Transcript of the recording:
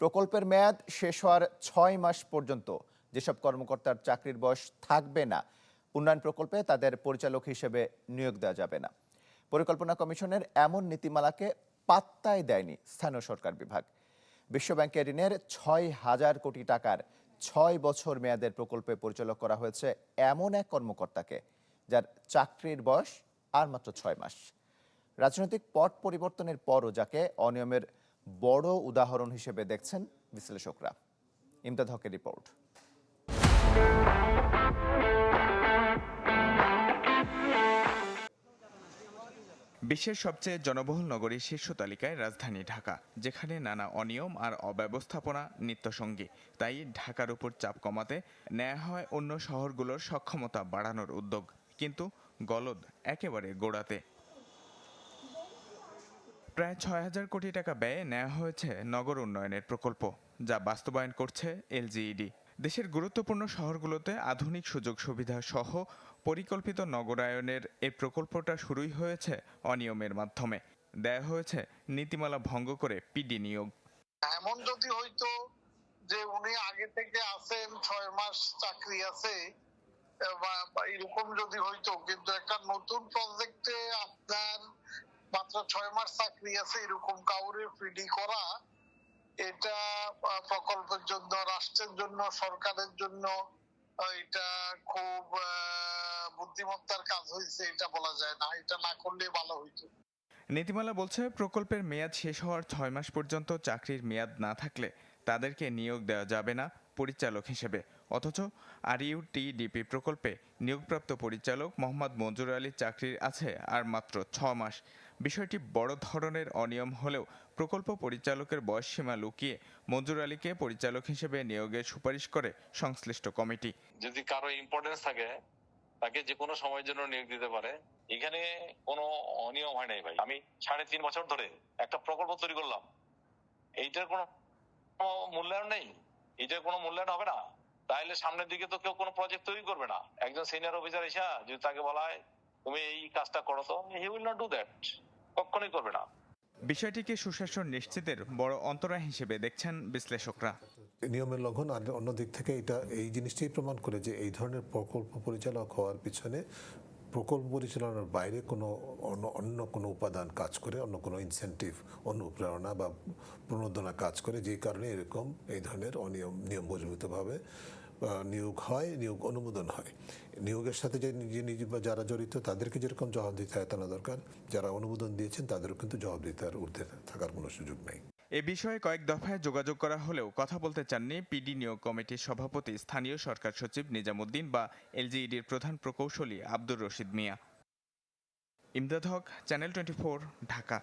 প্রকল্পের মেয়াদ শেষ হওয়ার ৬ মাস পর্যন্ত যেসব কর্মকর্তার চাকরির বয়স থাকবে না, উন্নয়ন প্রকল্পে তাদের পরিচালক হিসেবে নিয়োগ দেওয়া যাবে না। পরিকল্পনা কমিশনের এমন নীতিমালাকে পাত্তাই দেয়নি স্থানীয় সরকার বিভাগ। বিশ্বব্যাংকের ঋণের ৬,০০০ কোটি টাকার ৬ বছর মেয়াদের প্রকল্পে পরিচালক করা হয়েছে এমন এক কর্মকর্তাকে, যার চাকরির বয়স আর মাত্র ৬ মাস। রাজনৈতিক পট পরিবর্তনের পরও যাকে অনিয়মের বড় উদাহরণ হিসেবে দেখছেন বিশ্লেষকরা। ইমদাদ হকের রিপোর্ট। বিশ্বের সবচেয়ে জনবহুল নগরীর শীর্ষ তালিকায় রাজধানী ঢাকা, যেখানে নানা অনিয়ম আর অব্যবস্থাপনা নিত্যসঙ্গী। তাই ঢাকার উপর চাপ কমাতে নেওয়া হয় অন্য শহরগুলোর সক্ষমতা বাড়ানোর উদ্যোগ, কিন্তু গলদ একেবারে গোড়াতে। প্রায় ৬,০০০ কোটি টাকা ব্যয়ে নেওয়া হয়েছে নগর উন্নয়নের প্রকল্প, যা বাস্তবায়ন করছে এলজিইডি। দেশের গুরুত্বপূর্ণ শহরগুলোতে আধুনিক সুযোগ সুবিধা সহ পরিকল্পিত নগরায়নের এই প্রকল্পটা শুরুই হয়েছে অনিয়মের মাধ্যমে। দেয়া হয়েছে নীতিমালা ভঙ্গ করে পিডি নিয়োগ। এমন যদি হইতো যে উনি আগে থেকে আছেন, ৬ মাস চাকরি আছে বা এরকম যদি হইতো, কিন্তু একটা নতুন প্রজেক্টে আপনার মাত্র ৬ মাস চাকরি আছে এরকম কাউরে পিডি করা, এটা প্রকল্পের জন্য, রাষ্ট্রের জন্য, সরকারের জন্য এটা খুব বুদ্ধিমত্তার কাজ হয়েছে এটা বলা যায় না। এটা না করলে ভালো হইতো। নীতিমালা বলছে, প্রকল্পের মেয়াদ শেষ হওয়ার ৬ মাস পর্যন্ত চাকরির মেয়াদ না থাকলে তাদেরকে নিয়োগ দেওয়া যাবে না পরিচালক হিসেবে। অথচ আরইউটিডিপি প্রকল্পে নিয়োগপ্রাপ্ত পরিচালক মোহাম্মদ মঞ্জুর আলীর চাকরির আছে আর মাত্র ৬ মাস। বিষয়টি বড় ধরনের অনিয়ম হলেও প্রকল্প পরিচালকের বয়সসীমা লুকিয়ে মঞ্জুর আলীকে পরিচালক হিসেবে নিয়োগের সুপারিশ করে সংশ্লিষ্ট কমিটি। যদি কারো ইম্পর্টেন্স থাকে, তাকে যে কোনো সময়ের জন্য নিয়োগ দিতে পারে। এখানে কোনো অনিয়ম হয় নাই ভাই। আমি ৩.৫ বছর ধরে একটা প্রকল্প তৈরি করলাম, এইটার কোনো মূল্যায়ন নেই, এটার কোনো মূল্যায়ন হবে না। তাহলে সামনের দিকে তো কেউ কোনো প্রজেক্ট তৈরি করবে না। একজন সিনিয়র অফিসার এসে যদি তাকে বলা হয় তুমি এই কাজটা করো, তো he will not do that, কখনোই করবে না। বিষয়টিকে সুশাসন নিশ্চিতের বড় অন্তরায় হিসেবে দেখছেন বিশ্লেষকরা। নিয়মের লঙ্ঘন, আর অন্য দিক থেকে এটা এই জিনিসটাই প্রমাণ করে যে এই ধরনের প্রকল্প পরিচালক হওয়ার পিছনে প্রকল্প পরিচালনার বাইরে অন্য কোনো উপাদান কাজ করে, অন্য কোনো ইনসেন্টিভ, অনুপ্রেরণা বা প্রণোদনা কাজ করে, যে কারণে এরকম এই ধরনের নিয়ম বহির্ভূতভাবে নিয়োগ হয়, নিয়োগ অনুমোদন হয়। নিয়োগের সাথে যে যারা জড়িত তাদেরকে যেরকম জবাবদিহিতা আনা দরকার, যারা অনুমোদন দিয়েছেন তাদেরও কিন্তু জবাবদিহিতার ঊর্ধ্বে থাকার কোনো সুযোগ নেই। এ বিষয়ে কয়েক দফায় যোগাযোগ করা হলেও কথা বলতে চাননি পিডি নিয়োগ কমিটির সভাপতি, স্থানীয় সরকার সচিব নিজামুদ্দিন বা এলজিইডির প্রধান প্রকৌশলী আব্দুর রশিদ মিয়া। ইমদাদ হক, চ্যানেল 24, ঢাকা।